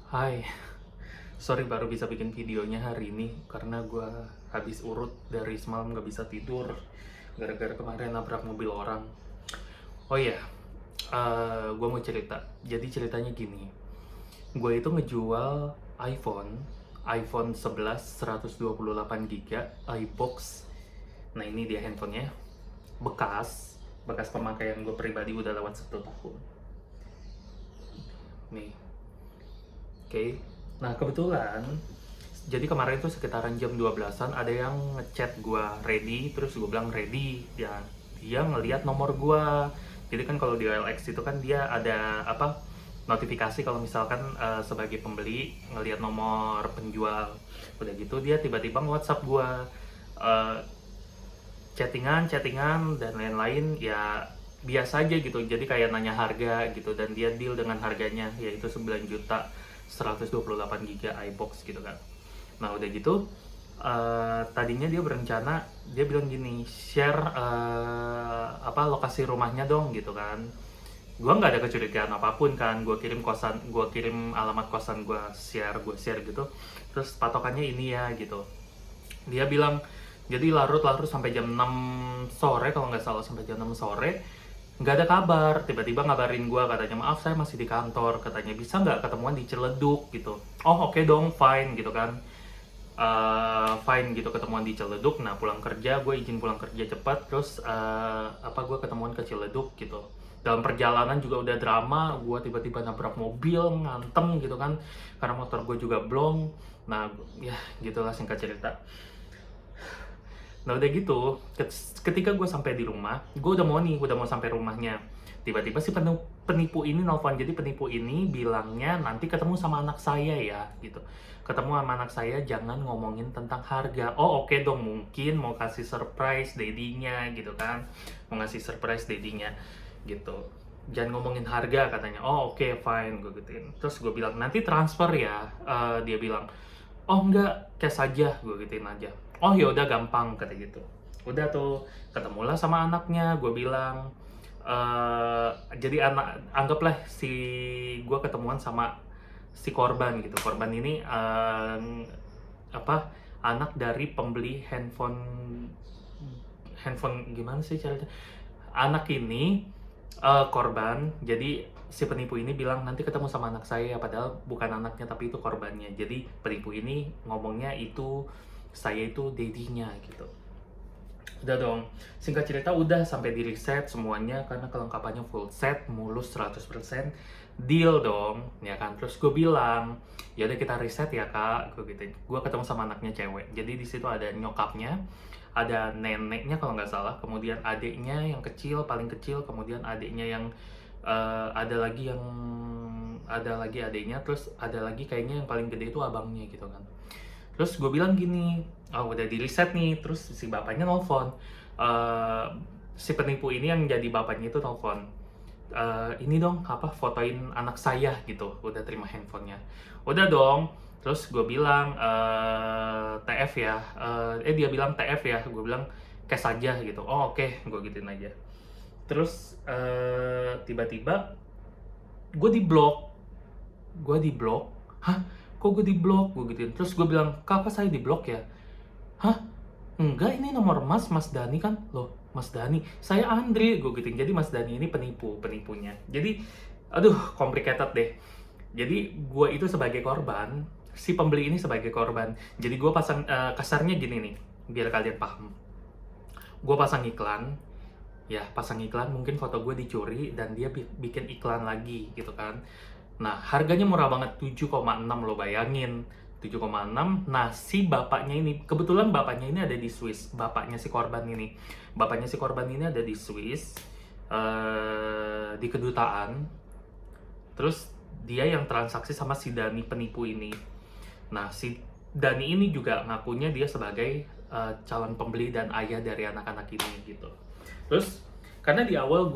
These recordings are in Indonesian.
Hai, sorry baru bisa bikin videonya hari ini karena gue habis urut dari semalam gak bisa tidur gara-gara kemarin nabrak mobil orang. Oh iya, gue mau cerita. Jadi ceritanya gini, gue itu ngejual iPhone 11 128 GB iBox. Nah ini dia handphonenya, bekas bekas pemakaian gue pribadi udah lewat 1 tahun. Nih, oke. Nah, kebetulan jadi kemarin tuh sekitaran jam 12-an ada yang ngechat gua ready, terus gue bilang ready. Ya, dia ngelihat nomor gua. Jadi kan kalau di OLX itu kan dia ada apa? Notifikasi kalau misalkan sebagai pembeli ngelihat nomor penjual. Udah gitu dia tiba-tiba WhatsApp gua, eh, chattingan dan lain-lain ya, biasa aja gitu. Jadi kayak nanya harga gitu dan dia deal dengan harganya yaitu 9.128 GB iBox gitu kan. Nah udah gitu, tadinya dia berencana, dia bilang gini, share apa lokasi rumahnya dong gitu kan. Gua nggak ada kecurigaan apapun kan, gua kirim alamat kosan, gua share gitu. Terus patokannya ini ya gitu. Dia bilang jadi larut-larut sampai jam 6 sore kalau nggak salah, sampai jam 6 sore nggak ada kabar. Tiba-tiba ngabarin gue, katanya maaf saya masih di kantor, katanya bisa nggak ketemuan di Ciledug gitu. Oh oke dong, fine gitu kan. Fine gitu, ketemuan di Ciledug. Nah pulang kerja, gue izin pulang kerja cepat, terus apa gue ketemuan ke Ciledug gitu. Dalam perjalanan juga udah drama, gue tiba-tiba nabrak mobil, ngantem gitu kan, karena motor gue juga blong. Nah ya gitulah singkat cerita. Nah udah gitu, ketika gue sampai di rumah, gue udah mau sampai rumahnya. Tiba-tiba si penipu ini nelfon. Jadi penipu ini bilangnya nanti ketemu sama anak saya ya, gitu. Ketemu sama anak saya, jangan ngomongin tentang harga. Oh oke dong, mungkin mau kasih surprise dedinya gitu kan. Mau ngasih surprise dedinya gitu. Jangan ngomongin harga katanya. Oh oke fine, gue gituin. Terus gue bilang nanti transfer ya. Dia bilang, oh enggak, cash aja, gue gituin aja. Oh ya udah gampang kata gitu. Udah tuh ketemulah sama anaknya, gue bilang jadi anggaplah si gue ketemuan sama si korban gitu. Korban ini apa, anak dari pembeli handphone. Gimana sih caranya? Anak ini korban. Jadi si penipu ini bilang nanti ketemu sama anak saya, padahal bukan anaknya tapi itu korbannya. Jadi penipu ini ngomongnya itu saya itu dedinya gitu. Udah dong, singkat cerita udah sampai di reset semuanya karena kelengkapannya full set, mulus 100%, deal dong, ya kan. Terus gue bilang, ya udah kita reset ya kak, gue gitu. Gue ketemu sama anaknya cewek, jadi di situ ada nyokapnya, ada neneknya kalau nggak salah, kemudian adiknya yang kecil, paling kecil, kemudian adiknya yang ada lagi adiknya, terus ada lagi kayaknya yang paling gede itu abangnya gitu kan. Terus gue bilang gini, oh udah di reset nih. Terus si bapaknya nelfon. Eh, si penipu ini yang jadi bapaknya itu nelfon. Ini dong, apa, fotoin anak saya gitu. Udah terima handphonenya. Udah dong. Terus gue bilang, TF ya. Dia bilang TF ya. Gue bilang cash aja gitu. Oh oke, gue gituin aja. Terus tiba-tiba gue di blok. Hah, kok gue di blok, gue gituin. Terus gue bilang, kakak saya di blok ya? Hah, enggak, ini nomor Mas Dani kan. Loh, Mas Dani, saya Andri, gue gituin. Jadi Mas Dani ini penipunya. Jadi aduh, complicated deh. Jadi gue itu sebagai korban, si pembeli ini sebagai korban. Jadi gue pasang, kasarnya gini nih, biar kalian paham. Gue pasang iklan, ya pasang iklan, mungkin foto gue dicuri dan dia bikin iklan lagi gitu kan. Nah harganya murah banget, 7,6, lo bayangin, 7,6. Nah si bapaknya ini, kebetulan bapaknya ini ada di Swiss. Bapaknya si korban ini ada di Swiss, di kedutaan. Terus dia yang transaksi sama si Dani penipu ini. Nah si Dani ini juga ngakunya dia sebagai calon pembeli dan ayah dari anak-anak ini gitu. Terus karena di awal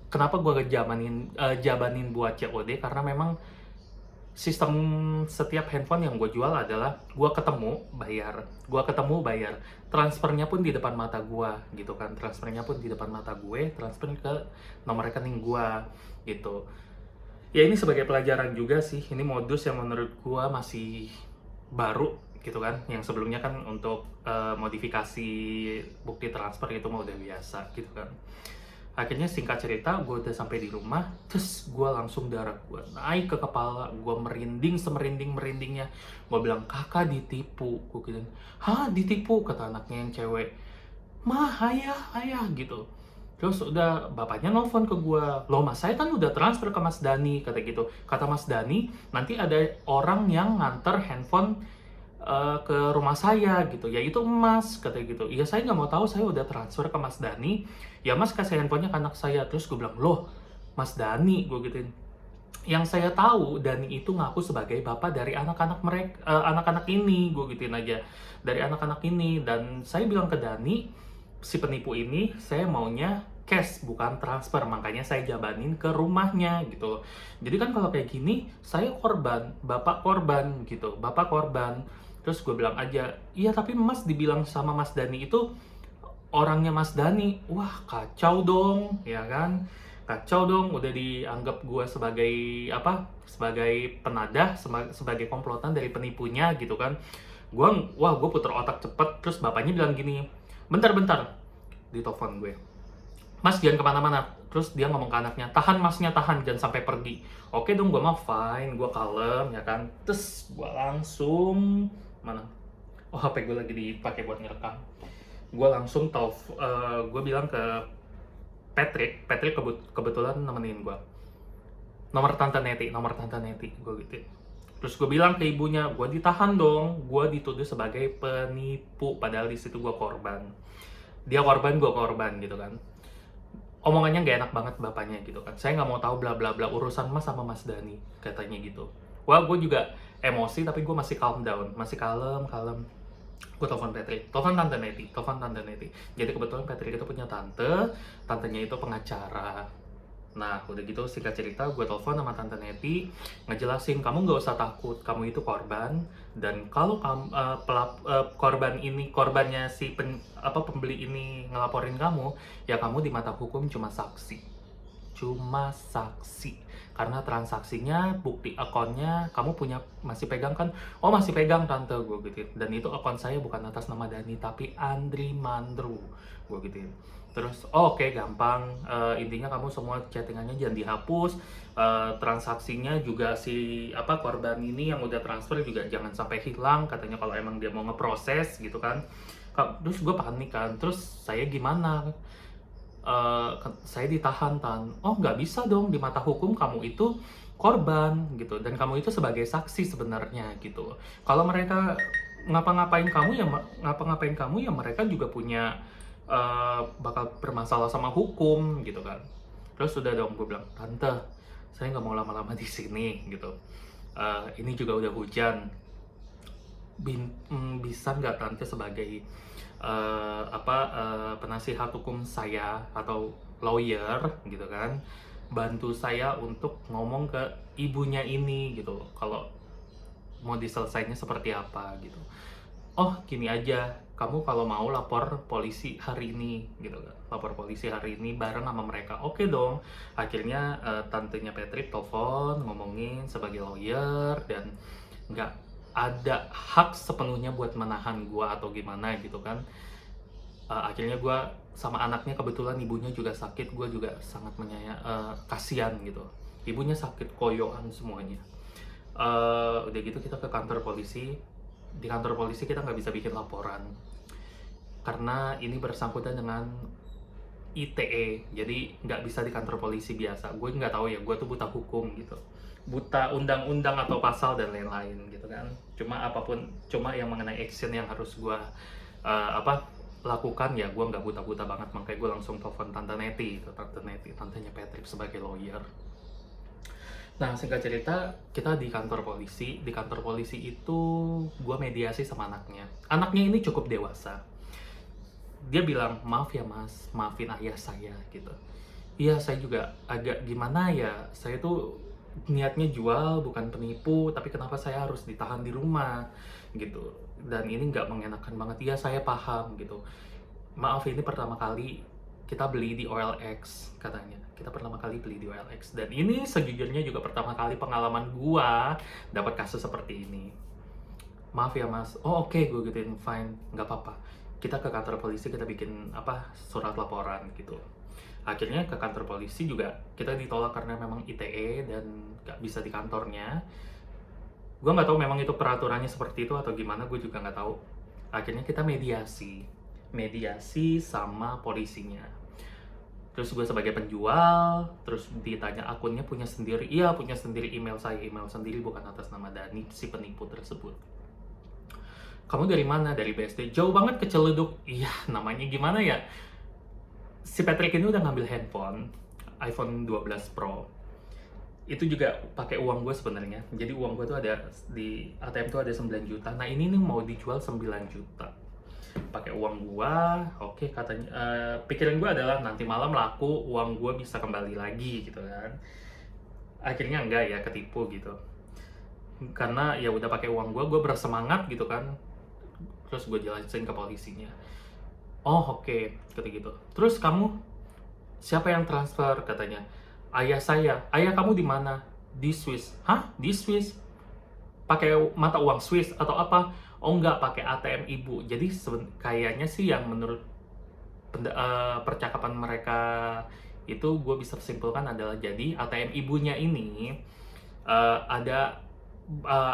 kenapa gue jabanin buat COD, karena memang sistem setiap handphone yang gue jual adalah gue ketemu bayar, transfernya pun di depan mata gue gitu kan. Transfernya pun di depan mata gue, transfer ke nomor rekening gue gitu. Ya ini sebagai pelajaran juga sih, ini modus yang menurut gua masih baru gitu kan, yang sebelumnya kan untuk modifikasi bukti transfer itu mah udah biasa gitu kan. Akhirnya singkat cerita, gue udah sampai di rumah, terus gue langsung darah gue naik ke kepala, gue merinding semerinding-merindingnya. Gue bilang, kakak ditipu. Gue bilang, hah ditipu? Kata anaknya yang cewek. Mah, ayah, gitu. Terus udah bapaknya nelfon ke gue, loh mas saya kan udah transfer ke Mas Dani, kata gitu. Kata Mas Dani, nanti ada orang yang nganter handphone ke rumah saya gitu, yaitu emas, kata gitu. Iya saya nggak mau tahu, saya udah transfer ke Mas Dani, ya mas kasih handphonenya ke anak saya. Terus gue bilang, loh Mas Dani, gue gituin, yang saya tahu Dani itu ngaku sebagai bapak dari anak-anak mereka, anak-anak ini, gue gituin aja, dari anak-anak ini. Dan saya bilang ke Dani, si penipu ini saya maunya cash bukan transfer, makanya saya jabanin ke rumahnya gitu. Jadi kan kalau kayak gini saya korban, bapak korban gitu, bapak korban. Terus gue bilang aja, iya tapi mas dibilang sama Mas Dani itu orangnya Mas Dani. Wah kacau dong, ya kan? Kacau dong, udah dianggap gue sebagai apa? Sebagai penadah, sebagai komplotan dari penipunya gitu kan. Gue puter otak cepet. Terus bapaknya bilang gini, bentar-bentar, di telepon gue, Mas jangan kemana-mana. Terus dia ngomong ke anaknya, tahan masnya, tahan, jangan sampai pergi. Oke dong, gue mah fine, gue kalem ya kan. Terus gue langsung mana? Oh HP gue lagi dipakai buat ngerekam. Gue langsung gue bilang ke Patrick kebetulan nemenin gue. Nomor Tante Neti, gue gitu. Terus gue bilang ke ibunya, gue ditahan dong, gue dituduh sebagai penipu, padahal di situ gue korban. Dia korban, gue korban gitu kan. Omongannya nggak enak banget bapaknya gitu kan. Saya nggak mau tahu bla bla bla, urusan mas sama Mas Dani, katanya gitu. Wah gue juga emosi tapi gue masih calm down, masih kalem. Gue telepon Patrick, telepon Tante Neti. Jadi kebetulan Patrick itu punya tantenya itu pengacara. Nah udah gitu singkat cerita gue telepon sama Tante Neti, ngejelasin kamu nggak usah takut, kamu itu korban. Dan kalau kamu korbannya si pembeli ini ngelaporin kamu, ya kamu di mata hukum cuma saksi, karena transaksinya, bukti akunnya kamu masih pegang kan? Oh masih pegang tante, gue gituin. Dan itu akun saya bukan atas nama Dani tapi Andri Mandru, gue gituin. Terus oke, gampang. Intinya kamu semua chattingannya jangan dihapus, transaksinya juga si korban ini yang udah transfer juga jangan sampai hilang, katanya kalau emang dia mau ngeproses gitu kan. Terus gue panik kan, terus saya gimana? Saya ditahan oh nggak bisa dong, di mata hukum kamu itu korban gitu, dan kamu itu sebagai saksi sebenarnya gitu. Kalau mereka ngapa-ngapain kamu ya mereka juga punya bakal bermasalah sama hukum gitu kan. Terus udah dong gue bilang, tante saya nggak mau lama-lama di sini gitu. Ini juga udah hujan, bisa nggak tante sebagai penasihat hukum saya atau lawyer gitu kan, bantu saya untuk ngomong ke ibunya ini gitu, kalau mau diselesainya seperti apa gitu. Oh gini aja, kamu kalau mau lapor polisi hari ini gitu kan, lapor polisi hari ini bareng sama mereka. Oke dong. Akhirnya tantenya Patrick telepon ngomongin sebagai lawyer, dan nggak ada hak sepenuhnya buat menahan gue atau gimana gitu kan. Akhirnya gue sama anaknya, kebetulan ibunya juga sakit, gue juga sangat kasihan gitu. Ibunya sakit, koyoan semuanya. Udah gitu kita ke kantor polisi. Di kantor polisi kita nggak bisa bikin laporan karena ini bersangkutan dengan ITE, jadi nggak bisa di kantor polisi biasa. Gue nggak tahu ya, gue tuh buta hukum gitu, buta undang-undang atau pasal dan lain-lain gitu kan. Cuma yang mengenai action yang harus gue lakukan, ya gue nggak buta-buta banget. Makanya gue langsung telepon Tante Neti, tantenya Patrick sebagai lawyer. Nah singkat cerita, kita di kantor polisi. Di kantor polisi itu gue mediasi sama anaknya. Anaknya ini cukup dewasa. Dia bilang, maaf ya mas, maafin ayah saya gitu. Iya saya juga agak gimana ya, saya tuh niatnya jual bukan penipu, tapi kenapa saya harus ditahan di rumah gitu, dan ini nggak mengenakan banget. Iya saya paham gitu, maaf ini pertama kali kita beli di OLX katanya. Kita pertama kali beli di OLX. Dan ini sejujurnya juga pertama kali pengalaman gua dapat kasus seperti ini. Maaf ya mas, oh oke, gue gituin, fine, nggak apa-apa. Kita ke kantor polisi, kita bikin surat laporan gitu. Akhirnya ke kantor polisi juga kita ditolak karena memang ITE dan nggak bisa di kantornya. Gue nggak tahu memang itu peraturannya seperti itu atau gimana, gue juga nggak tahu. Akhirnya kita mediasi sama polisinya. Terus gue sebagai penjual, terus ditanya akunnya punya sendiri. Iya, punya sendiri, email sendiri, bukan atas nama Dani, si penipu tersebut. Kamu dari mana? Dari BSD. Jauh banget ke Ciledug. Iya, namanya gimana ya? Si Patrick ini udah ngambil handphone, iPhone 12 Pro. Itu juga pakai uang gue sebenarnya. Jadi uang gue tuh ada di ATM tuh ada 9 juta. Nah, ini nih mau dijual 9 juta. Pakai uang gua, oke katanya. Pikiran gua adalah nanti malam laku, uang gua bisa kembali lagi gitu kan. Akhirnya enggak ya, ketipu gitu. Karena ya udah pakai uang gua bersemangat gitu kan. Terus gue jelasin ke polisinya. Oh oke, kata gitu. Terus kamu siapa yang transfer katanya? Ayah saya. Ayah kamu di mana? Di Swiss. Hah? Di Swiss? Pakai mata uang Swiss atau apa? Oh enggak, pakai ATM ibu. Jadi kayaknya sih yang menurut percakapan mereka itu gue bisa simpulkan adalah jadi ATM ibunya ini ada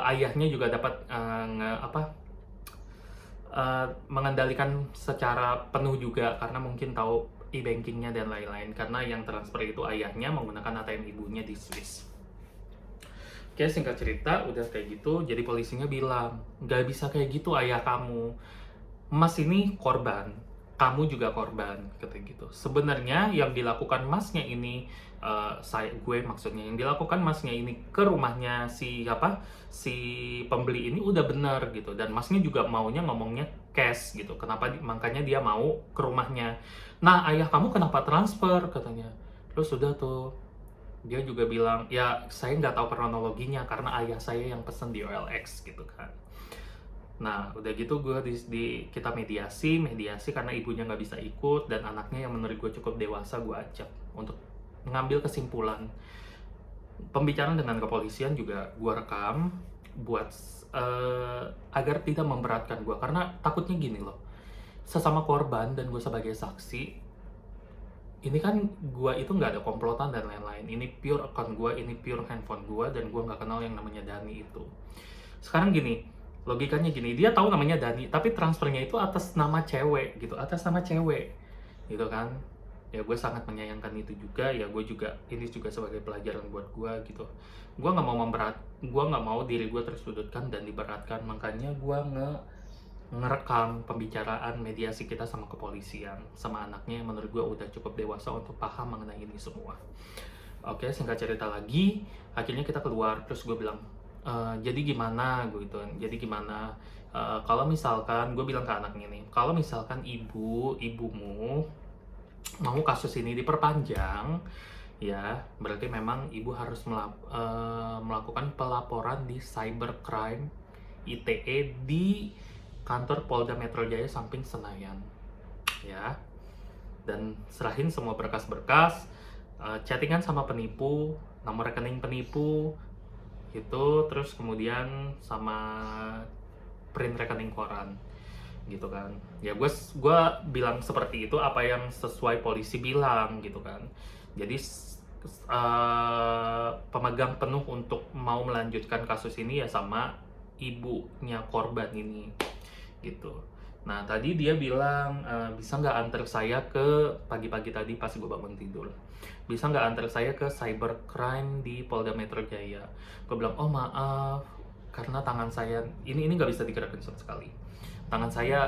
ayahnya juga dapat mengendalikan secara penuh juga karena mungkin tahu e-bankingnya dan lain-lain, karena yang transfer itu ayahnya menggunakan ATM ibunya di Swiss. Oke, singkat cerita, udah kayak gitu, jadi polisinya bilang, nggak bisa kayak gitu ayah kamu. Mas ini korban, kamu juga korban, kata gitu. Sebenarnya yang dilakukan masnya ini, maksudnya, yang dilakukan masnya ini ke rumahnya si pembeli ini udah benar gitu. Dan masnya juga maunya ngomongnya cash gitu. Makanya dia mau ke rumahnya. Nah, ayah kamu kenapa transfer, katanya. Terus sudah tuh, dia juga bilang, ya saya nggak tahu kronologinya karena ayah saya yang pesen di OLX gitu kan. Nah udah gitu kita mediasi karena ibunya nggak bisa ikut dan anaknya yang menurut gue cukup dewasa gue ajak untuk mengambil kesimpulan. Pembicaraan dengan kepolisian juga gue rekam buat agar tidak memberatkan gue, karena takutnya gini loh, sesama korban dan gue sebagai saksi. Ini kan gue itu nggak ada komplotan dan lain-lain. Ini pure account gue, ini pure handphone gue, dan gue nggak kenal yang namanya Dani itu. Sekarang gini, logikanya gini, dia tahu namanya Dani, tapi transfernya itu atas nama cewek gitu, gitu kan. Ya gue sangat menyayangkan itu juga, ya ini juga sebagai pelajaran buat gue gitu. Gue nggak mau diri gue tersudutkan dan diberatkan, makanya gue ngerekam pembicaraan mediasi kita sama kepolisian sama anaknya yang menurut gue udah cukup dewasa untuk paham mengenai ini semua. Oke, singkat cerita lagi, akhirnya kita keluar, terus gue bilang, jadi gimana gue gitu, jadi gimana kalau misalkan, gue bilang ke anaknya nih, kalau misalkan ibumu mau kasus ini diperpanjang, ya berarti memang ibu harus melakukan pelaporan di cybercrime ITE di kantor Polda Metro Jaya samping Senayan, ya. Dan serahin semua berkas-berkas, chattingan sama penipu, nomor rekening penipu, gitu, terus kemudian sama print rekening koran, gitu kan. Ya gue bilang seperti itu apa yang sesuai polisi bilang, gitu kan. Jadi pemegang penuh untuk mau melanjutkan kasus ini ya sama ibunya korban ini, gitu. Nah tadi dia bilang, bisa nggak antar saya ke pagi-pagi tadi pas gue bangun tidur, bisa nggak antar saya ke cybercrime di Polda Metro Jaya. Gue bilang, oh maaf, karena tangan saya ini nggak bisa digerakkan sama sekali. Tangan saya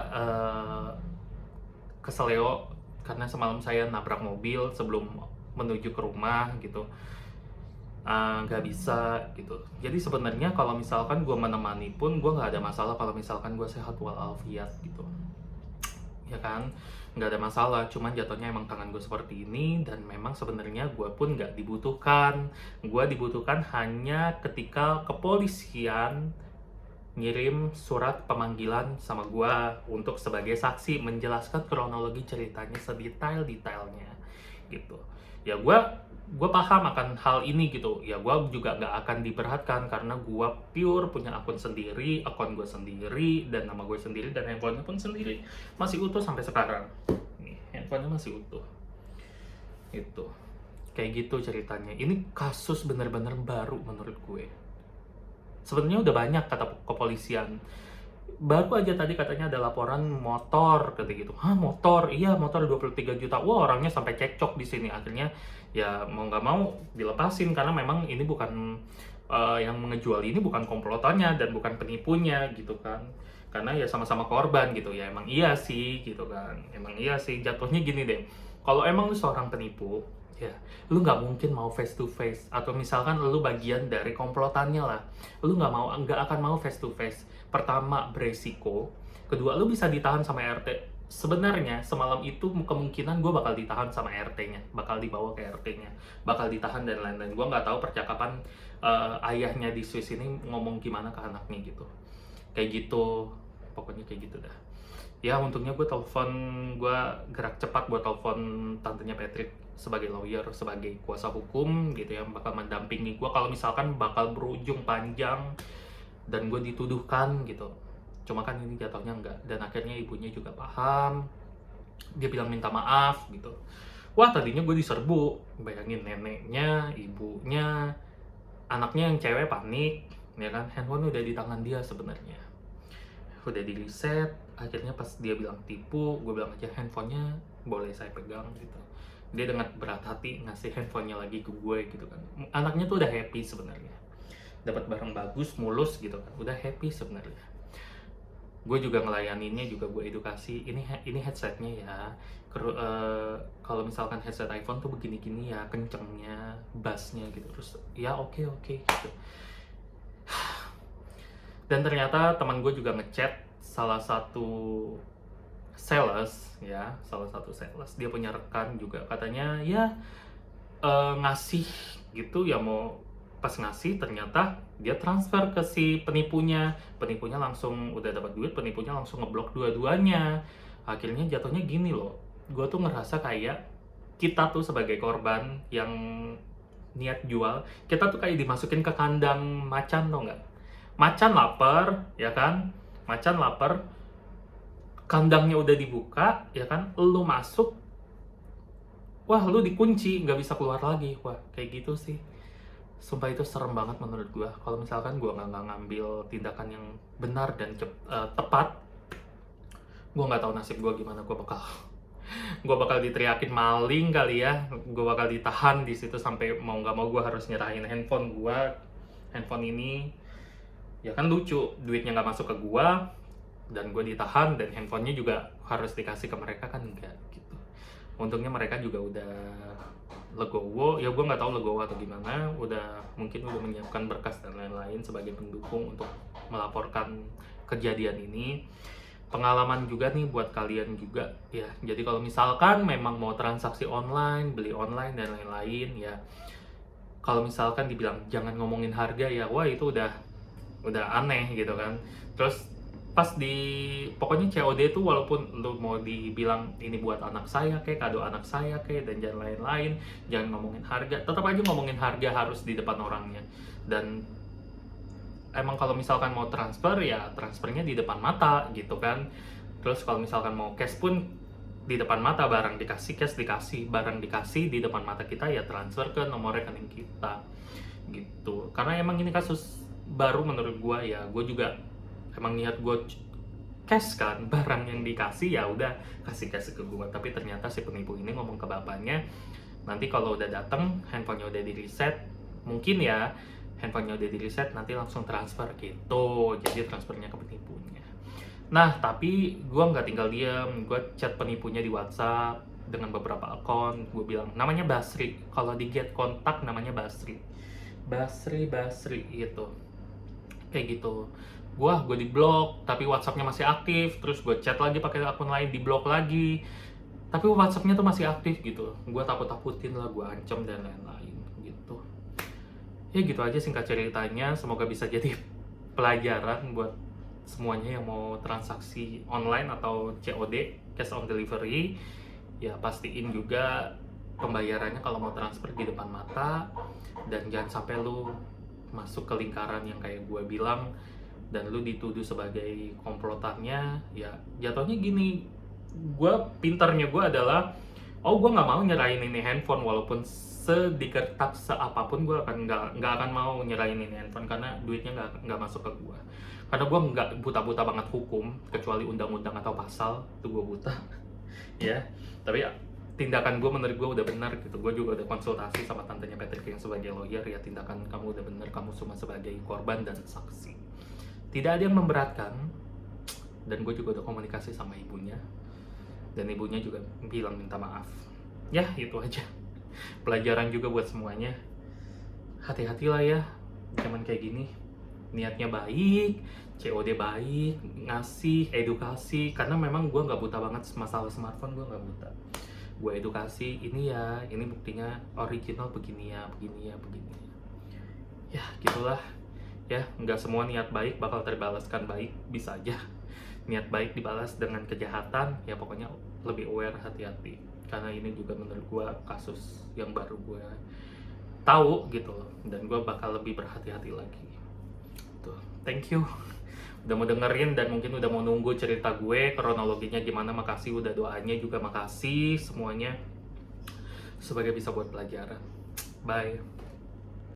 keseleo karena semalam saya nabrak mobil sebelum menuju ke rumah gitu. Nggak bisa gitu. Jadi sebenarnya kalau misalkan gue menemani pun gue nggak ada masalah kalau misalkan gue sehat walafiat gitu, ya kan, nggak ada masalah. Cuman jatuhnya emang tangan gue seperti ini, dan memang sebenarnya gue pun nggak dibutuhkan. Gue dibutuhkan hanya ketika kepolisian ngirim surat pemanggilan sama gua untuk sebagai saksi menjelaskan kronologi ceritanya sedetail-detailnya gitu. Ya gua paham akan hal ini gitu. Ya gua juga nggak akan diberatkan karena gua pure punya akun sendiri, akun gua sendiri, dan nama gue sendiri, dan handphonenya pun sendiri. Masih utuh sampai sekarang. Nih, handphonenya masih utuh. Itu. Kayak gitu ceritanya. Ini kasus bener-bener baru menurut gue. Sebenarnya udah banyak kata kepolisian. Baru aja tadi katanya ada laporan motor kata gitu. Hah, motor? Iya, motor 23 juta. Wah, orangnya sampai cekcok di sini. Akhirnya ya mau nggak mau dilepasin karena memang ini bukan yang mengejual ini bukan komplotannya dan bukan penipunya gitu kan. Karena ya sama-sama korban gitu ya. Emang iya sih gitu kan. Emang iya sih, jatuhnya gini deh. Kalau emang lu seorang penipu, ya, lu nggak mungkin mau face to face, atau misalkan lu bagian dari komplotannya lah, lu nggak akan mau face to face. Pertama, beresiko. Kedua, lu bisa ditahan sama RT. Sebenarnya semalam itu kemungkinan gue bakal ditahan sama RT-nya, bakal dibawa ke RT-nya, bakal ditahan dan lain-lain. Gue nggak tahu percakapan ayahnya di Swiss ini ngomong gimana ke anaknya gitu. Kayak gitu, pokoknya kayak gitu dah. Ya untungnya gue gerak cepat buat telepon tantenya Patrick sebagai lawyer, sebagai kuasa hukum gitu ya, bakal mendampingi gue kalau misalkan bakal berujung panjang dan gue dituduhkan gitu. Cuma kan ini jatuhnya enggak, dan akhirnya ibunya juga paham, dia bilang minta maaf gitu. Wah, tadinya gue diserbu, bayangin, neneknya, ibunya, anaknya yang cewek panik ya kan. Handphone udah di tangan dia sebenarnya, udah di reset. Akhirnya pas dia bilang tipu, gue bilang aja handphonenya boleh saya pegang gitu. Dia dengan berat hati ngasih handphonenya lagi ke gue gitu kan. Anaknya tuh udah happy sebenarnya, dapat barang bagus, mulus gitu kan, udah happy sebenarnya. Gue juga ngelayaninnya, juga gue edukasi, ini headsetnya ya, kalau misalkan headset iPhone tuh begini-gini ya, kencengnya, bassnya gitu. Terus ya oke gitu. Dan ternyata teman gue juga ngechat salah satu sales, dia punya rekan juga, katanya ya ngasih gitu ya, mau pas ngasih ternyata dia transfer ke si penipunya langsung udah dapat duit, penipunya langsung ngeblok dua-duanya. Akhirnya jatuhnya gini loh, gue tuh ngerasa kayak kita tuh sebagai korban yang niat jual, kita tuh kayak dimasukin ke kandang macan, tau nggak? Macan lapar ya kan, macan lapar, kandangnya udah dibuka ya kan, lu masuk, wah lu dikunci, nggak bisa keluar lagi. Wah, kayak gitu sih. Sumpah itu serem banget menurut gua. Kalau misalkan gua nggak ngambil tindakan yang benar dan tepat, gua nggak tahu nasib gua gimana. Gua bakal diteriakin maling kali ya, gua bakal ditahan di situ sampai mau nggak mau gua harus nyerahin handphone ini. Ya kan lucu, duitnya nggak masuk ke gua, dan gue ditahan, dan handphonenya juga harus dikasih ke mereka, kan enggak gitu. Untungnya mereka juga udah legowo, ya gue nggak tahu legowo atau gimana, mungkin udah menyiapkan berkas dan lain-lain sebagai pendukung untuk melaporkan kejadian ini. Pengalaman juga nih buat kalian juga ya. Jadi kalau misalkan memang mau transaksi online, beli online dan lain-lain ya, kalau misalkan dibilang jangan ngomongin harga ya, wah itu udah aneh gitu kan. Terus pas pokoknya COD itu, walaupun lu mau dibilang ini buat anak saya kayak kado anak saya kayak dan jangan lain-lain, jangan ngomongin harga, tetap aja ngomongin harga harus di depan orangnya. Dan emang kalau misalkan mau transfer ya transfernya di depan mata gitu kan. Terus kalau misalkan mau cash pun di depan mata, barang dikasih, cash dikasih, barang dikasih di depan mata kita, ya transfer ke nomor rekening kita gitu. Karena emang ini kasus baru menurut gue ya, gue juga emang niat gue cash kan, barang yang dikasih ya udah kasih ke gue. Tapi ternyata si penipu ini ngomong ke bapaknya, nanti kalau udah dateng handphonenya udah di reset, mungkin ya handphonenya udah di reset, nanti langsung transfer gitu. Jadi transfernya ke penipunya. Nah tapi gue nggak tinggal diam, gue chat penipunya di WhatsApp dengan beberapa akun. Gue bilang namanya Basri, kalau di get kontak namanya Basri gitu, kayak gitu. Gue di blok, tapi WhatsAppnya masih aktif. Terus gue chat lagi pakai akun lain, di blok lagi, tapi WhatsAppnya tuh masih aktif gitu. Gue takut-takutin lah, gue ancam dan lain-lain gitu. Ya gitu aja singkat ceritanya. Semoga bisa jadi pelajaran buat semuanya yang mau transaksi online atau COD, cash on delivery. Ya pastiin juga pembayarannya kalau mau transfer di depan mata, dan jangan sampai lu masuk ke lingkaran yang kayak gue bilang dan lu dituduh sebagai komplotannya. Ya jatuhnya gini, pintarnya gue adalah, oh gue nggak mau nyerahin ini handphone walaupun sedigertak seapapun, gue akan nggak akan mau nyerahin ini handphone karena duitnya nggak masuk ke gue, karena gue nggak buta banget hukum, kecuali undang-undang atau pasal itu gue buta. Ya tapi ya, tindakan gue menurut gue udah benar gitu. Gue juga udah konsultasi sama tantenya Patrick yang sebagai lawyer, ya tindakan kamu udah benar, kamu cuma sebagai korban dan saksi, tidak ada yang memberatkan. Dan gue juga udah komunikasi sama ibunya, dan ibunya juga bilang minta maaf. Ya itu aja pelajaran juga buat semuanya. Hati-hatilah ya zaman kayak gini, niatnya baik, COD baik, ngasih edukasi, karena memang gue nggak buta banget masalah smartphone, gue nggak buta. Gue edukasi, ini ya, ini buktinya original begini ya, begini ya, begini ya, gitulah ya. Nggak semua niat baik bakal terbalaskan baik, bisa aja niat baik dibalas dengan kejahatan. Ya pokoknya lebih aware, hati-hati, karena ini juga menurut gue kasus yang baru gue tahu gitu loh, dan gue bakal lebih berhati-hati lagi tuh. Thank you udah mau dengerin, dan mungkin udah mau nunggu cerita gue kronologinya gimana. Makasih udah doanya juga, makasih semuanya, sebagai bisa buat pelajaran. Bye.